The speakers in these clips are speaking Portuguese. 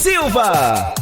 Silva.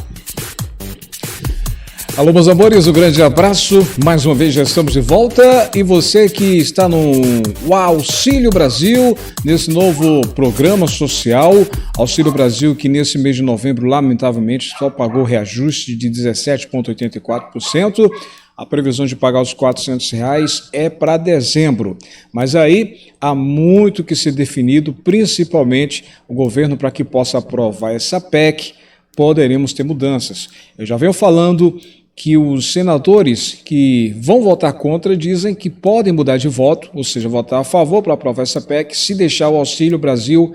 Alô, meus amores, um grande abraço. Mais uma vez já estamos de volta. E você que está no Auxílio Brasil, nesse novo programa social, Auxílio Brasil, que nesse mês de novembro, lamentavelmente, só pagou reajuste de 17,84%. A previsão de pagar os R$400 é para dezembro. Mas aí há muito que ser definido, principalmente o governo, para que possa aprovar essa PEC, poderemos ter mudanças. Eu já venho falando que os senadores que vão votar contra dizem que podem mudar de voto, ou seja, votar a favor para aprovar essa PEC, se deixar o Auxílio Brasil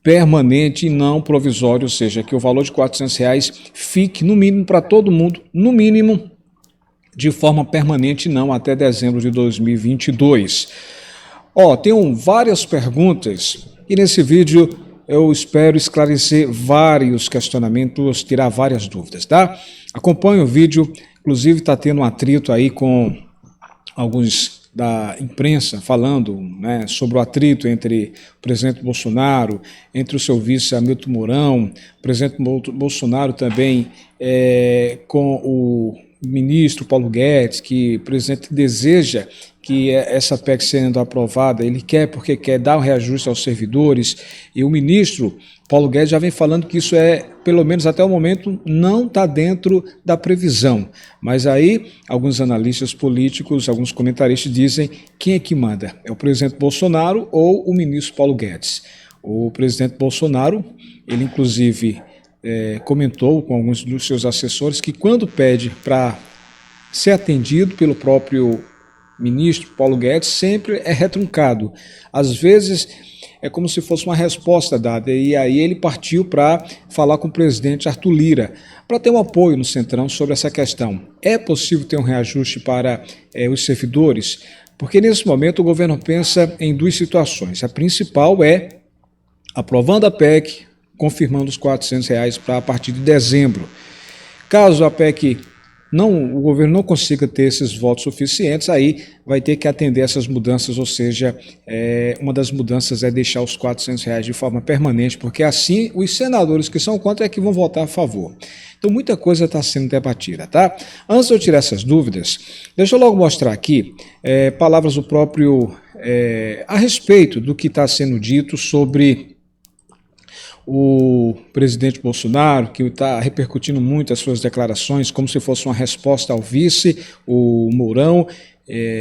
permanente e não provisório, ou seja, que o valor de R$400 fique no mínimo para todo mundo, no mínimo de forma permanente, não até dezembro de 2022. Tenho várias perguntas e nesse vídeo eu espero esclarecer vários questionamentos, tirar várias dúvidas, tá? Acompanhe o vídeo, inclusive está tendo um atrito aí com alguns da imprensa falando, né, sobre o atrito entre o presidente Bolsonaro, entre o seu vice Hamilton Mourão, o presidente Bolsonaro também com o ministro Paulo Guedes, que o presidente deseja que essa PEC sendo aprovada, ele quer porque quer dar um reajuste aos servidores, e o ministro Paulo Guedes já vem falando que isso pelo menos até o momento, não está dentro da previsão. Mas aí, alguns analistas políticos, alguns comentaristas dizem quem é que manda? É o presidente Bolsonaro ou o ministro Paulo Guedes? O presidente Bolsonaro, ele inclusive comentou com alguns dos seus assessores que quando pede para ser atendido pelo próprio ministro Paulo Guedes, sempre é retruncado. Às vezes é como se fosse uma resposta dada, e aí ele partiu para falar com o presidente Arthur Lira, para ter um apoio no Centrão sobre essa questão. É possível ter um reajuste para os servidores? Porque nesse momento o governo pensa em duas situações. A principal é aprovando a PEC, confirmando os R$400 para a partir de dezembro. Caso a PEC o governo não consiga ter esses votos suficientes, aí vai ter que atender essas mudanças, ou seja, uma das mudanças é deixar os R$400 de forma permanente, porque assim os senadores que são contra é que vão votar a favor. Então muita coisa está sendo debatida, tá? Antes de eu tirar essas dúvidas, deixa eu logo mostrar aqui palavras do próprio a respeito do que está sendo dito sobre o presidente Bolsonaro, que está repercutindo muito as suas declarações, como se fosse uma resposta ao vice, o Mourão,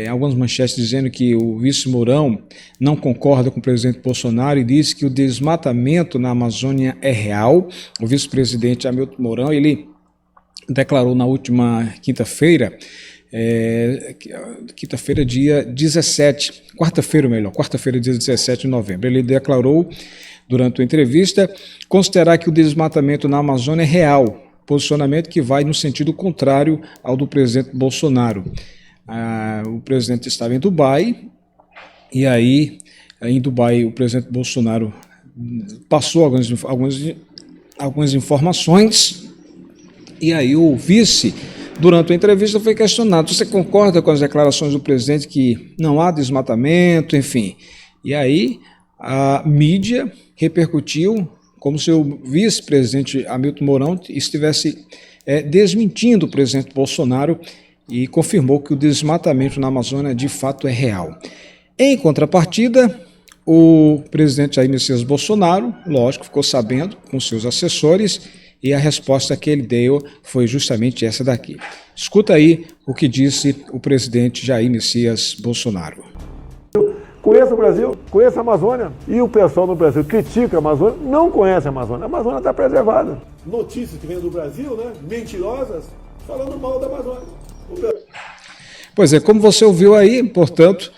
algumas manchetes dizendo que o vice Mourão não concorda com o presidente Bolsonaro e diz que o desmatamento na Amazônia é real. O vice-presidente Hamilton Mourão, ele declarou na última quinta-feira, dia 17, quarta-feira, dia 17 de novembro, ele declarou durante a entrevista, considerar que o desmatamento na Amazônia é real, posicionamento que vai no sentido contrário ao do presidente Bolsonaro. O presidente estava em Dubai, e aí, em Dubai, o presidente Bolsonaro passou algumas informações, e aí o vice, durante a entrevista, foi questionado: você concorda com as declarações do presidente que não há desmatamento, enfim? E aí a mídia repercutiu como se o vice-presidente Hamilton Mourão estivesse desmentindo o presidente Bolsonaro e confirmou que o desmatamento na Amazônia de fato é real. Em contrapartida, o presidente Jair Messias Bolsonaro, lógico, ficou sabendo com seus assessores e a resposta que ele deu foi justamente essa daqui. Escuta aí o que disse o presidente Jair Messias Bolsonaro. Conheço o Brasil, conheço a Amazônia, e o pessoal no Brasil critica a Amazônia, não conhece a Amazônia está preservada. Notícias que vêm do Brasil, né, mentirosas, falando mal da Amazônia. Pois é, como você ouviu aí, portanto,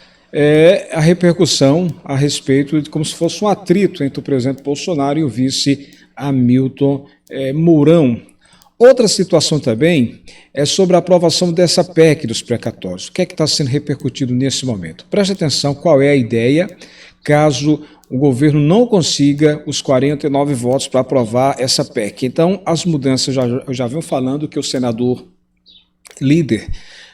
a repercussão a respeito de como se fosse um atrito entre o presidente Bolsonaro e o vice Hamilton Mourão. Outra situação também é sobre a aprovação dessa PEC dos precatórios. O que é que está sendo repercutido nesse momento? Preste atenção qual é a ideia, caso o governo não consiga os 49 votos para aprovar essa PEC. Então, as mudanças, eu já venho falando que o senador líder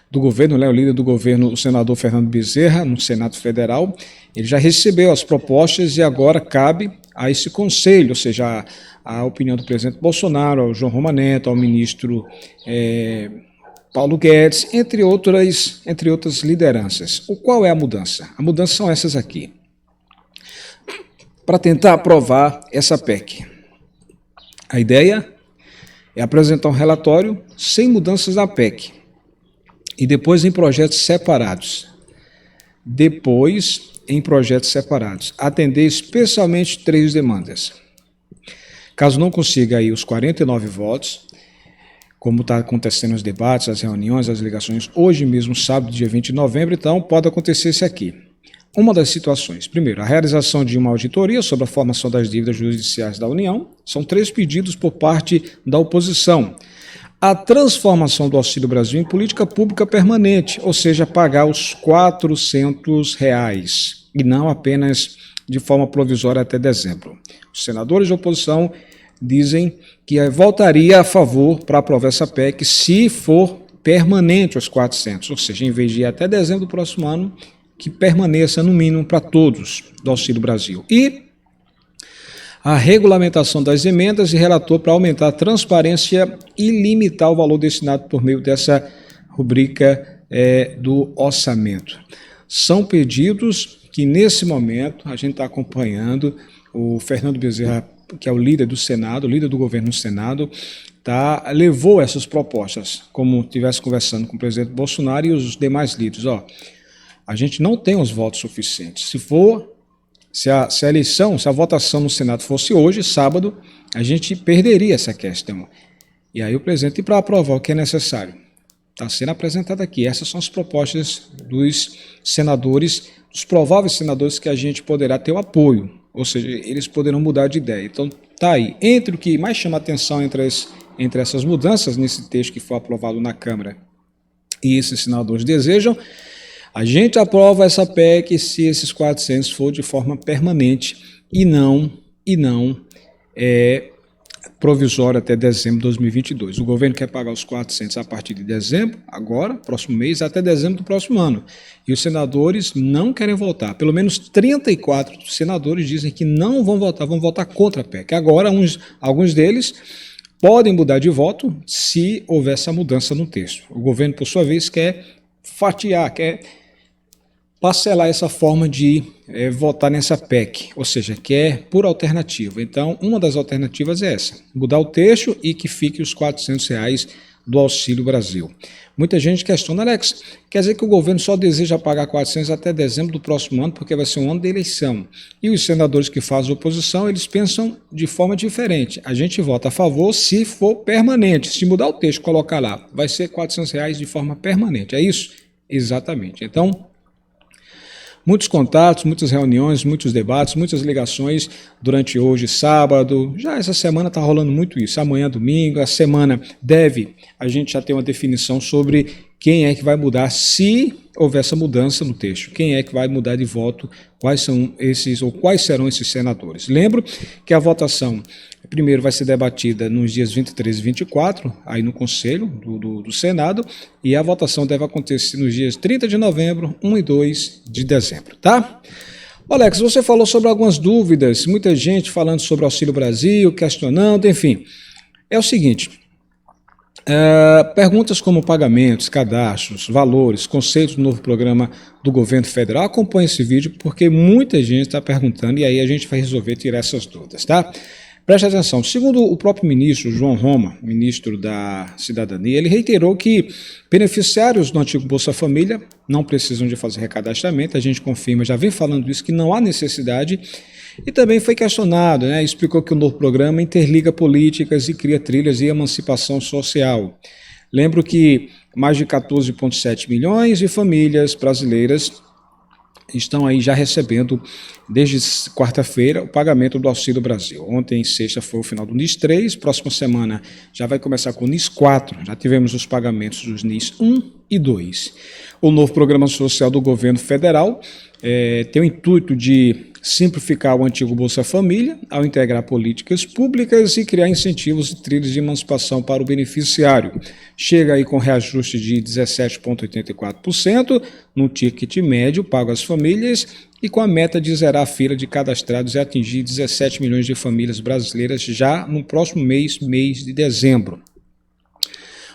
do governo, o líder do governo, o senador Fernando Bezerra, no Senado Federal, ele já recebeu as propostas e agora cabe a esse conselho, ou seja, a opinião do presidente Bolsonaro, ao João Roma Neto, ao ministro Paulo Guedes, entre outras lideranças. Qual é a mudança? A mudança são essas aqui. Para tentar aprovar essa PEC, a ideia é apresentar um relatório sem mudanças na PEC e depois em projetos separados. Atender especialmente 3 demandas. Caso não consiga aí os 49 votos, como está acontecendo os debates, as reuniões, as ligações, hoje mesmo, sábado, dia 20 de novembro, então pode acontecer isso aqui. Uma das situações, primeiro, a realização de uma auditoria sobre a formação das dívidas judiciais da União, são 3 pedidos por parte da oposição. A transformação do Auxílio Brasil em política pública permanente, ou seja, pagar os R$400, e não apenas de forma provisória até dezembro. Os senadores de oposição dizem que voltaria a favor para aprovar essa PEC se for permanente os 400, ou seja, em vez de ir até dezembro do próximo ano, que permaneça no mínimo para todos do Auxílio Brasil. E a regulamentação das emendas e relator para aumentar a transparência e limitar o valor destinado por meio dessa rubrica do orçamento. São pedidos que, nesse momento, a gente está acompanhando. O Fernando Bezerra, que é o líder do Senado, o líder do governo no Senado, levou essas propostas, como estivesse conversando com o presidente Bolsonaro e os demais líderes. A gente não tem os votos suficientes. Se a votação no Senado fosse hoje, sábado, a gente perderia essa questão. E aí o presidente, para aprovar o que é necessário, está sendo apresentado aqui. Essas são as propostas dos senadores, dos prováveis senadores que a gente poderá ter o apoio, ou seja, eles poderão mudar de ideia. Então, está aí. Entre o que mais chama atenção entre essas mudanças nesse texto que foi aprovado na Câmara e esses senadores desejam, a gente aprova essa PEC se esses 400 for de forma permanente e não provisória até dezembro de 2022. O governo quer pagar os 400 a partir de dezembro, agora, próximo mês, até dezembro do próximo ano. E os senadores não querem votar. Pelo menos 34 senadores dizem que não vão votar contra a PEC. Agora, alguns deles podem mudar de voto se houver essa mudança no texto. O governo, por sua vez, quer fatiar, quer parcelar essa forma de votar nessa PEC, ou seja, quer por alternativa. Então, uma das alternativas é essa, mudar o texto e que fique os R$400 do Auxílio Brasil. Muita gente questiona, Alex, quer dizer que o governo só deseja pagar 400 até dezembro do próximo ano, porque vai ser um ano de eleição. E os senadores que fazem oposição, eles pensam de forma diferente. A gente vota a favor se for permanente. Se mudar o texto, colocar lá, vai ser R$400 de forma permanente. É isso? Exatamente. Então, muitos contatos, muitas reuniões, muitos debates, muitas ligações durante hoje, sábado. Já essa semana está rolando muito isso. Amanhã, domingo, a semana a gente já tem uma definição sobre quem é que vai mudar, se houver essa mudança no texto. Quem é que vai mudar de voto, quais serão esses senadores. Lembro que a votação primeiro vai ser debatida nos dias 23 e 24, aí no Conselho do Senado, e a votação deve acontecer nos dias 30 de novembro, 1 e 2 de dezembro, tá? Alex, você falou sobre algumas dúvidas, muita gente falando sobre o Auxílio Brasil, questionando, enfim. É o seguinte, perguntas como pagamentos, cadastros, valores, conceitos do novo programa do governo federal, acompanhe esse vídeo porque muita gente está perguntando e aí a gente vai resolver tirar essas dúvidas, tá? Preste atenção, segundo o próprio ministro João Roma, ministro da Cidadania, ele reiterou que beneficiários do antigo Bolsa Família não precisam de fazer recadastramento, a gente confirma, já vem falando isso, que não há necessidade, e também foi questionado, explicou que o novo programa interliga políticas e cria trilhas de emancipação social. Lembro que mais de 14,7 milhões de famílias brasileiras estão aí já recebendo, desde quarta-feira, o pagamento do Auxílio Brasil. Ontem, sexta, foi o final do NIS 3, próxima semana já vai começar com o NIS 4, já tivemos os pagamentos dos NIS 1 e 2. O novo programa social do governo federal tem o intuito de simplificar o antigo Bolsa Família ao integrar políticas públicas e criar incentivos e trilhos de emancipação para o beneficiário. Chega aí com reajuste de 17,84% no ticket médio pago às famílias e com a meta de zerar a fila de cadastrados e atingir 17 milhões de famílias brasileiras já no próximo mês de dezembro.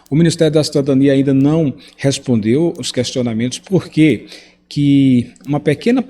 O Ministério da Cidadania ainda não respondeu os questionamentos porque que uma pequena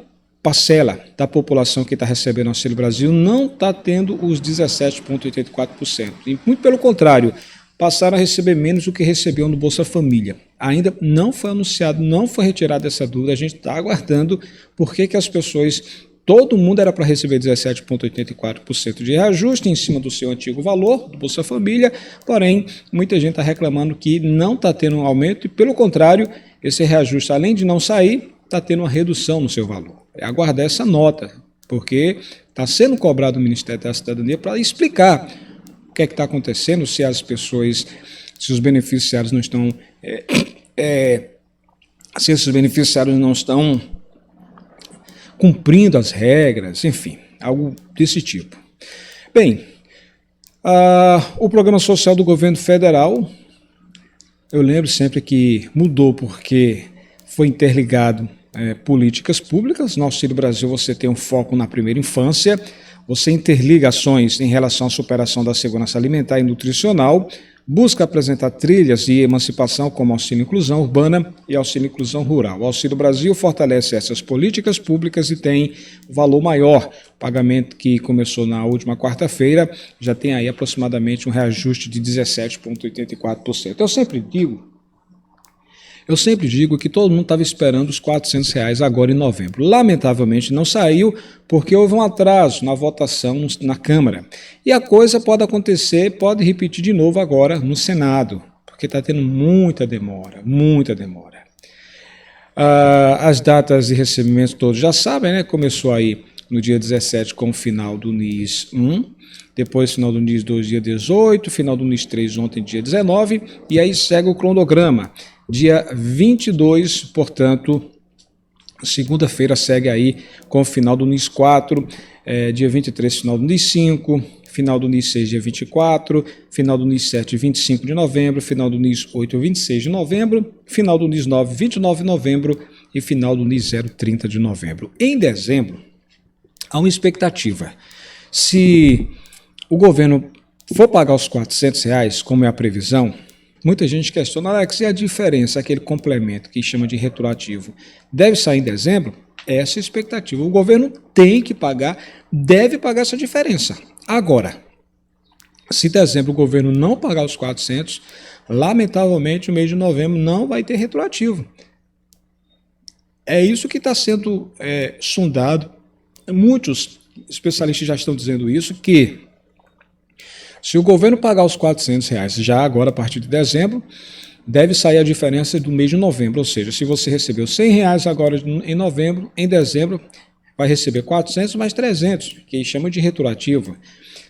parcela da população que está recebendo Auxílio Brasil não está tendo os 17,84%. E muito pelo contrário, passaram a receber menos do que recebiam no Bolsa Família. Ainda não foi anunciado, não foi retirada essa dúvida, a gente está aguardando por que as pessoas, todo mundo era para receber 17,84% de reajuste em cima do seu antigo valor, do Bolsa Família, porém, muita gente está reclamando que não está tendo um aumento e, pelo contrário, esse reajuste, além de não sair, está tendo uma redução no seu valor. É aguardar essa nota, porque está sendo cobrado do Ministério da Cidadania para explicar o que é que está acontecendo, se as pessoas, se os beneficiários não estão, se esses beneficiários não estão cumprindo as regras, enfim, algo desse tipo. Bem, o programa social do governo federal, eu lembro sempre que mudou porque foi interligado políticas públicas. No Auxílio Brasil você tem um foco na primeira infância, você interliga ações em relação à superação da segurança alimentar e nutricional, busca apresentar trilhas de emancipação como Auxílio Inclusão Urbana e Auxílio Inclusão Rural. O Auxílio Brasil fortalece essas políticas públicas e tem valor maior. O pagamento que começou na última quarta-feira já tem aí aproximadamente um reajuste de 17,84%. Eu sempre digo que todo mundo estava esperando os R$400 agora em novembro. Lamentavelmente não saiu porque houve um atraso na votação na Câmara. E a coisa pode acontecer, pode repetir de novo agora no Senado, porque está tendo muita demora, muita demora. As datas de recebimento todos já sabem, né? Começou aí no dia 17 com o final do NIS 1, depois final do NIS 2, dia 18, final do NIS 3 ontem, dia 19, e aí segue o cronograma. Dia 22, portanto, segunda-feira segue aí com o final do NIS 4, dia 23, final do NIS 5, final do NIS 6, dia 24, final do NIS 7, 25 de novembro, final do NIS 8, 26 de novembro, final do NIS 9, 29 de novembro e final do NIS 0, 30 de novembro. Em dezembro, há uma expectativa. Se o governo for pagar os R$400, como é a previsão, muita gente questiona, Alex, e a diferença, aquele complemento que chama de retroativo, deve sair em dezembro? Essa é a expectativa. O governo tem que pagar, deve pagar essa diferença. Agora, se em dezembro o governo não pagar os 400, lamentavelmente o mês de novembro não vai ter retroativo. É isso que está sendo sondado. Muitos especialistas já estão dizendo isso, que se o governo pagar os R$400 já agora a partir de dezembro, deve sair a diferença do mês de novembro, ou seja, se você recebeu R$100 agora em novembro, em dezembro vai receber 400 mais 300, que chama de retroativo.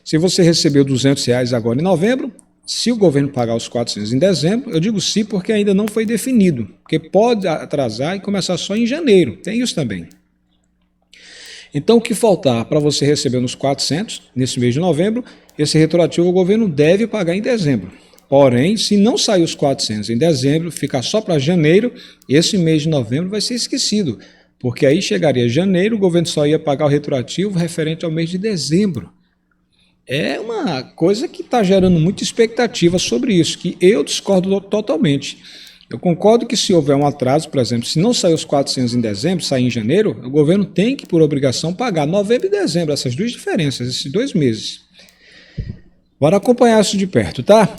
Se você recebeu R$200 agora em novembro, se o governo pagar os 400 em dezembro, eu digo sim porque ainda não foi definido, porque pode atrasar e começar só em janeiro, tem isso também. Então, o que faltar para você receber nos 400, nesse mês de novembro, esse retroativo o governo deve pagar em dezembro. Porém, se não sair os 400 em dezembro, ficar só para janeiro, esse mês de novembro vai ser esquecido, porque aí chegaria janeiro, o governo só ia pagar o retroativo referente ao mês de dezembro. É uma coisa que está gerando muita expectativa sobre isso, que eu discordo totalmente. Eu concordo que se houver um atraso, por exemplo, se não sair os 400 em dezembro, sair em janeiro, o governo tem que, por obrigação, pagar novembro e dezembro, essas duas diferenças, esses 2 meses. Bora acompanhar isso de perto, tá?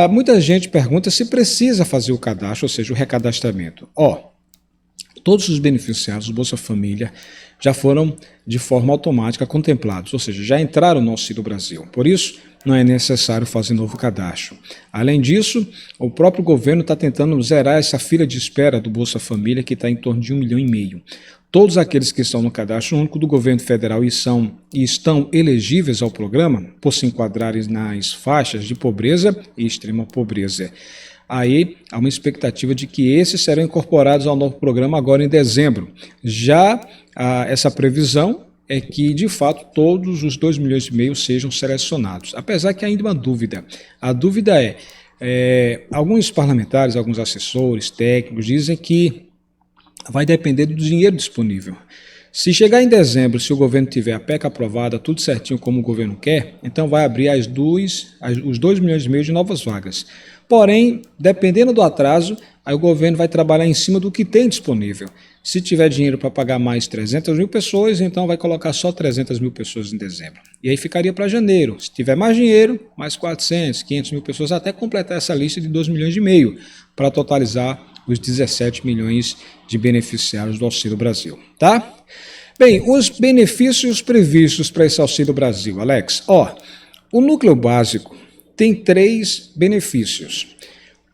Muita gente pergunta se precisa fazer o cadastro, ou seja, o recadastramento. Todos os beneficiários do Bolsa Família já foram de forma automática contemplados, ou seja, já entraram no Auxílio Brasil. Por isso, não é necessário fazer novo cadastro. Além disso, o próprio governo está tentando zerar essa fila de espera do Bolsa Família, que está em torno de 1,5 milhão. Todos aqueles que estão no cadastro único do governo federal e estão elegíveis ao programa, por se enquadrarem nas faixas de pobreza e extrema pobreza. Aí há uma expectativa de que esses serão incorporados ao novo programa agora em dezembro. Já essa previsão é que, de fato, todos os 2,5 milhões sejam selecionados. Apesar que ainda uma dúvida. A dúvida alguns parlamentares, alguns assessores, técnicos, dizem que vai depender do dinheiro disponível. Se chegar em dezembro, se o governo tiver a PEC aprovada, tudo certinho como o governo quer, então vai abrir os 2,5 milhões de novas vagas. Porém, dependendo do atraso, aí o governo vai trabalhar em cima do que tem disponível. Se tiver dinheiro para pagar mais 300 mil pessoas, então vai colocar só 300 mil pessoas em dezembro. E aí ficaria para janeiro. Se tiver mais dinheiro, mais 400, 500 mil pessoas, até completar essa lista de 2,5 milhões, para totalizar os 17 milhões de beneficiários do Auxílio Brasil, tá? Bem, os benefícios previstos para esse Auxílio Brasil, Alex. O núcleo básico tem 3 benefícios.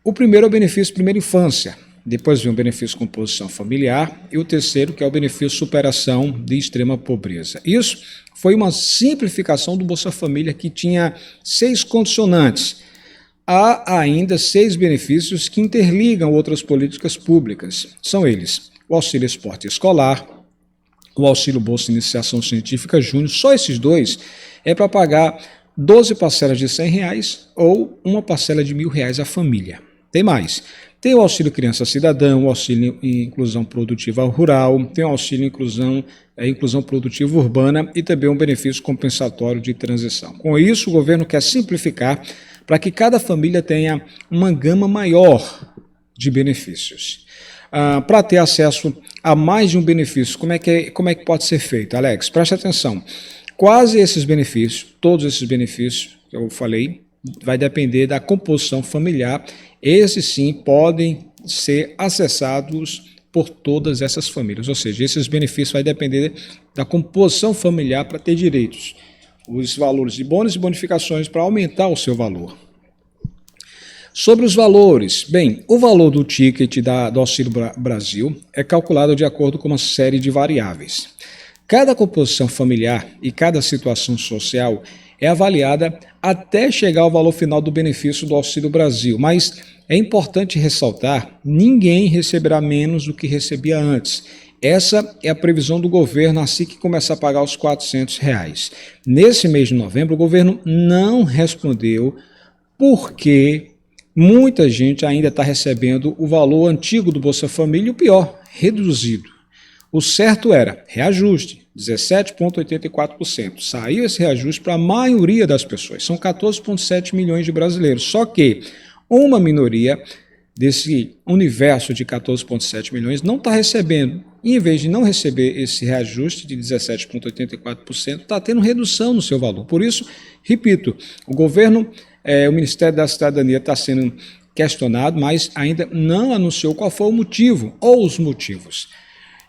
O primeiro é o benefício primeira infância, depois vem o benefício composição familiar e o terceiro que é o benefício superação de extrema pobreza. Isso foi uma simplificação do Bolsa Família que tinha 6 condicionantes. Há ainda 6 benefícios que interligam outras políticas públicas. São eles o Auxílio Esporte Escolar, o Auxílio Bolsa Iniciação Científica Júnior. Só esses 2 é para pagar 12 parcelas de R$100 ou uma parcela de R$1.000 à família. Tem mais. Tem o Auxílio Criança Cidadã, o Auxílio Inclusão Produtiva Rural, tem o Auxílio Inclusão Produtiva Urbana e também um benefício compensatório de transição. Com isso, o governo quer simplificar para que cada família tenha uma gama maior de benefícios. Para ter acesso a mais de um benefício, como é que pode ser feito, Alex? Preste atenção. Quase esses benefícios, todos esses benefícios que eu falei, vai depender da composição familiar. Esses sim podem ser acessados por todas essas famílias, ou seja, esses benefícios vai depender da composição familiar para ter direitos. Os valores de bônus e bonificações para aumentar o seu valor. Sobre os valores, bem, o valor do ticket do Auxílio Brasil é calculado de acordo com uma série de variáveis. Cada composição familiar e cada situação social é avaliada até chegar ao valor final do benefício do Auxílio Brasil, mas é importante ressaltar, ninguém receberá menos do que recebia antes. Essa é a previsão do governo assim que começar a pagar os R$400. Nesse mês de novembro, o governo não respondeu porque muita gente ainda está recebendo o valor antigo do Bolsa Família e o pior, reduzido. O certo era reajuste, 17,84%. Saiu esse reajuste para a maioria das pessoas, são 14,7 milhões de brasileiros. Só que uma minoria desse universo de 14,7 milhões não está recebendo. E em vez de não receber esse reajuste de 17,84%, está tendo redução no seu valor. Por isso, repito, o Ministério da Cidadania está sendo questionado, mas ainda não anunciou qual foi o motivo ou os motivos.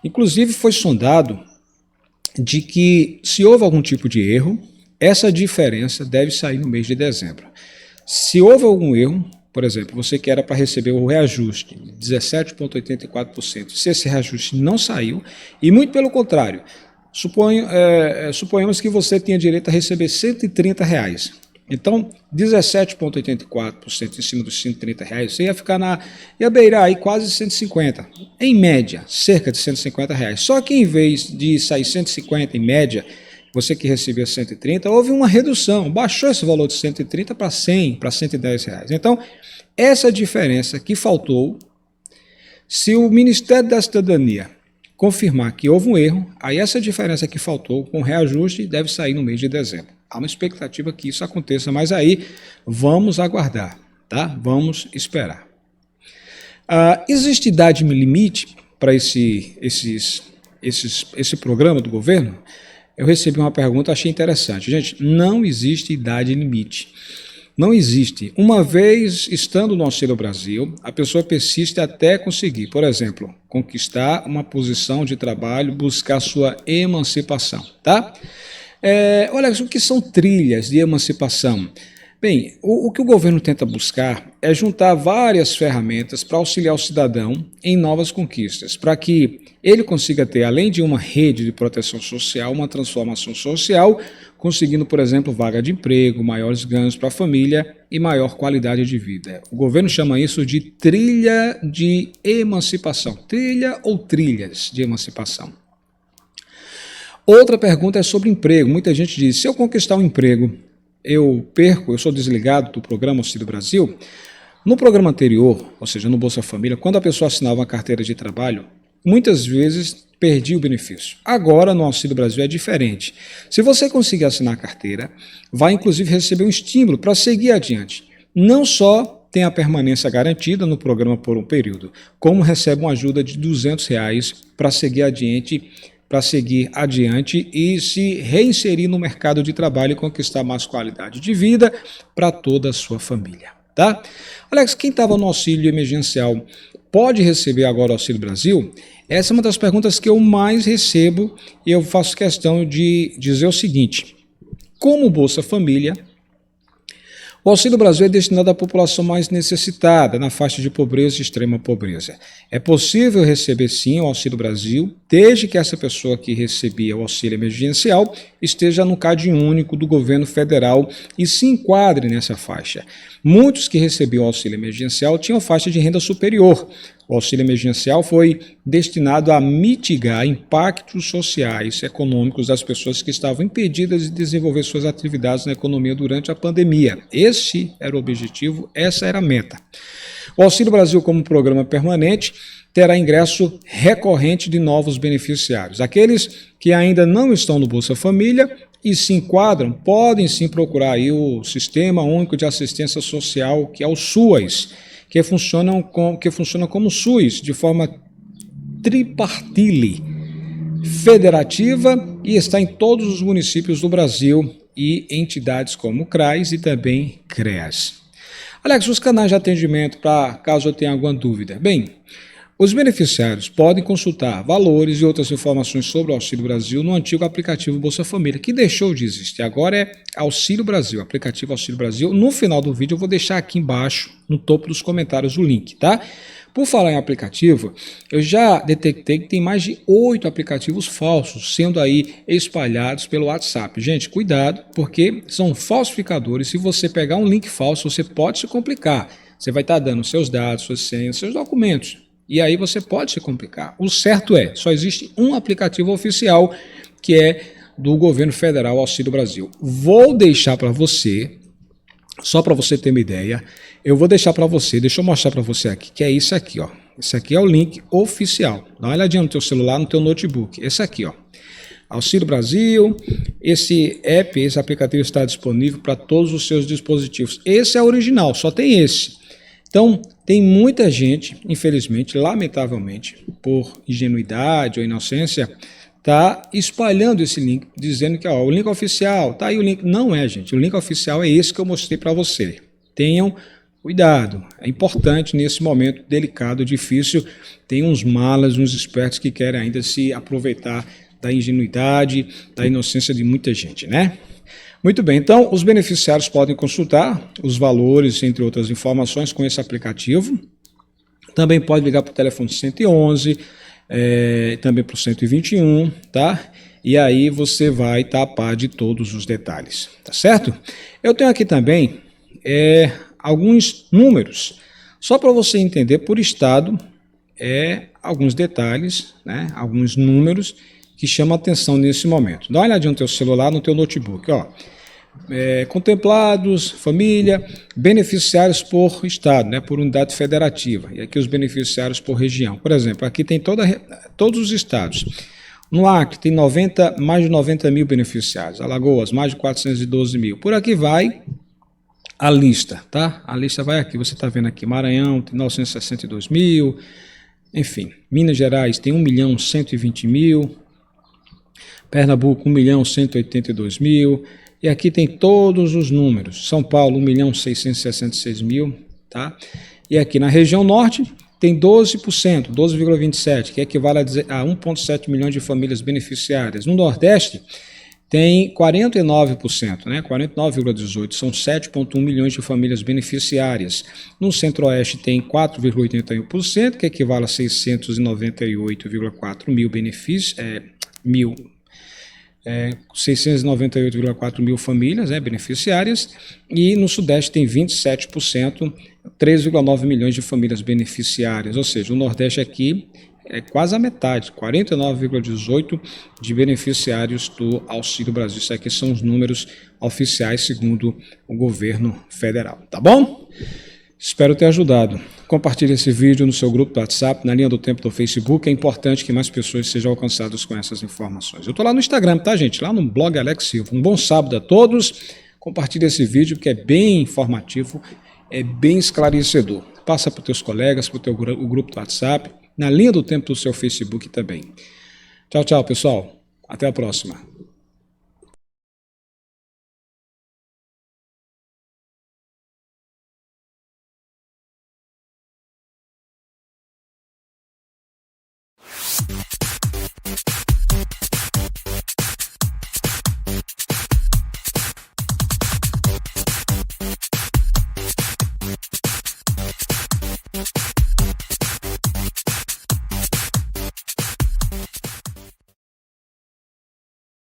Inclusive, foi sondado de que, se houve algum tipo de erro, essa diferença deve sair no mês de dezembro. Se houve algum erro, por exemplo, você que era para receber o reajuste de 17,84%, se esse reajuste não saiu, e muito pelo contrário, suponhamos que você tinha direito a receber R$130. Então, 17,84% em cima dos R$130, você ia beirar aí quase 150, em média, cerca de R$150. Só que em vez de sair 150 em média, você que recebia 130, houve uma redução, baixou esse valor de 130 para 100, para R$110. Então, essa diferença que faltou, se o Ministério da Cidadania confirmar que houve um erro, aí essa diferença que faltou com reajuste deve sair no mês de dezembro. Há uma expectativa que isso aconteça, mas aí vamos aguardar, tá? Vamos esperar. Existe idade limite para esse programa do governo? Eu recebi uma pergunta, achei interessante. Gente, não existe idade limite. Não existe. Uma vez estando no Auxílio Brasil, a pessoa persiste até conseguir, por exemplo, conquistar uma posição de trabalho, buscar sua emancipação, tá? Olha, o que são trilhas de emancipação? Bem, o que o governo tenta buscar é juntar várias ferramentas para auxiliar o cidadão em novas conquistas, para que ele consiga ter, além de uma rede de proteção social, uma transformação social, conseguindo, por exemplo, vaga de emprego, maiores ganhos para a família e maior qualidade de vida. O governo chama isso de trilha de emancipação, trilha ou trilhas de emancipação. Outra pergunta é sobre emprego. Muita gente diz, se eu conquistar um emprego, eu sou desligado do programa Auxílio Brasil? No programa anterior, ou seja, no Bolsa Família, quando a pessoa assinava uma carteira de trabalho, muitas vezes perdia o benefício. Agora, no Auxílio Brasil, é diferente. Se você conseguir assinar a carteira, vai inclusive receber um estímulo para seguir adiante. Não só tem a permanência garantida no programa por um período, como recebe uma ajuda de R$200 para seguir adiante e se reinserir no mercado de trabalho e conquistar mais qualidade de vida para toda a sua família. Tá? Alex, quem estava no auxílio emergencial pode receber agora o Auxílio Brasil? Essa é uma das perguntas que eu mais recebo e eu faço questão de dizer o seguinte: como Bolsa Família, o Auxílio Brasil é destinado à população mais necessitada, na faixa de pobreza e extrema pobreza. É possível receber sim o Auxílio Brasil, desde que essa pessoa que recebia o auxílio emergencial esteja no CAD único do governo federal e se enquadre nessa faixa. Muitos que recebiam o auxílio emergencial tinham faixa de renda superior. O auxílio emergencial foi destinado a mitigar impactos sociais e econômicos das pessoas que estavam impedidas de desenvolver suas atividades na economia durante a pandemia. Esse era o objetivo, essa era a meta. O Auxílio Brasil, como programa permanente, terá ingresso recorrente de novos beneficiários. Aqueles que ainda não estão no Bolsa Família e se enquadram, podem sim procurar aí o Sistema Único de Assistência Social, que é o SUAS, que funciona como SUS, de forma tripartile, federativa, e está em todos os municípios do Brasil e entidades como CRAS e também CREAS. Alex, os canais de atendimento para caso eu tenha alguma dúvida. Bem, os beneficiários podem consultar valores e outras informações sobre o Auxílio Brasil no antigo aplicativo Bolsa Família, que deixou de existir. Agora é Auxílio Brasil, aplicativo Auxílio Brasil. No final do vídeo eu vou deixar aqui embaixo, no topo dos comentários, o link, tá? Por falar em aplicativo, eu já detectei que tem mais de 8 aplicativos falsos sendo aí espalhados pelo WhatsApp. Gente, cuidado, porque são falsificadores. Se você pegar um link falso, você pode se complicar. Você vai estar dando seus dados, suas senhas, seus documentos. E aí você pode se complicar. O certo é, só existe um aplicativo oficial, que é do governo federal, Auxílio Brasil. Vou deixar para você, só para você ter uma ideia, eu vou deixar para você, deixa eu mostrar para você aqui, que é isso aqui, ó. Esse aqui é o link oficial. Dá uma olhadinha no teu celular, no teu notebook. Esse aqui, ó. Auxílio Brasil, esse app, esse aplicativo está disponível para todos os seus dispositivos. Esse é o original, só tem esse. Então, tem muita gente, infelizmente, lamentavelmente, por ingenuidade ou inocência, está espalhando esse link, dizendo que ó, o link oficial, tá aí o link. Não é, gente. O link oficial é esse que eu mostrei para você. Tenham cuidado. É importante nesse momento delicado, difícil. Tem uns malas, uns espertos que querem ainda se aproveitar da ingenuidade, da inocência de muita gente, né? Muito bem, então os beneficiários podem consultar os valores, entre outras informações, com esse aplicativo. Também pode ligar para o telefone 111, também para o 121, tá? E aí você vai estar a par de todos os detalhes, tá certo? Eu tenho aqui também alguns números, só para você entender por estado, alguns detalhes, né? Alguns números que chamam a atenção nesse momento. Dá uma olhadinha no teu celular, no teu notebook, ó. Contemplados, família, beneficiários por estado, né, por unidade federativa, e aqui os beneficiários por região. Por exemplo, aqui tem todos os estados. No Acre tem mais de 90 mil beneficiários, Alagoas mais de 412 mil. Por aqui vai a lista, tá? A lista vai aqui, você está vendo aqui, Maranhão tem 962 mil, enfim, Minas Gerais tem 1.120.000, Pernambuco 1.182.000, e aqui tem todos os números. São Paulo 1.666.000, tá? E aqui na região norte tem 12%, 12,27%, que equivale a 1,7 milhões de famílias beneficiárias. No Nordeste tem 49%, né? 49,18%, são 7,1 milhões de famílias beneficiárias. No Centro-Oeste tem 4,81%, que equivale a 698,4 mil benefícios, 698,4 mil famílias, né, beneficiárias, e no Sudeste tem 27%, 3,9 milhões de famílias beneficiárias, ou seja, o Nordeste aqui é quase a metade, 49,18% de beneficiários do Auxílio Brasil. Isso aqui são os números oficiais segundo o governo federal, tá bom? Espero ter ajudado. Compartilhe esse vídeo no seu grupo do WhatsApp, na linha do tempo do Facebook. É importante que mais pessoas sejam alcançadas com essas informações. Eu estou lá no Instagram, tá, gente? Lá no blog Alex Silva. Um bom sábado a todos. Compartilhe esse vídeo que é bem informativo, é bem esclarecedor. Passa para os teus colegas, para o grupo do WhatsApp, na linha do tempo do seu Facebook também. Tchau, tchau, pessoal. Até a próxima.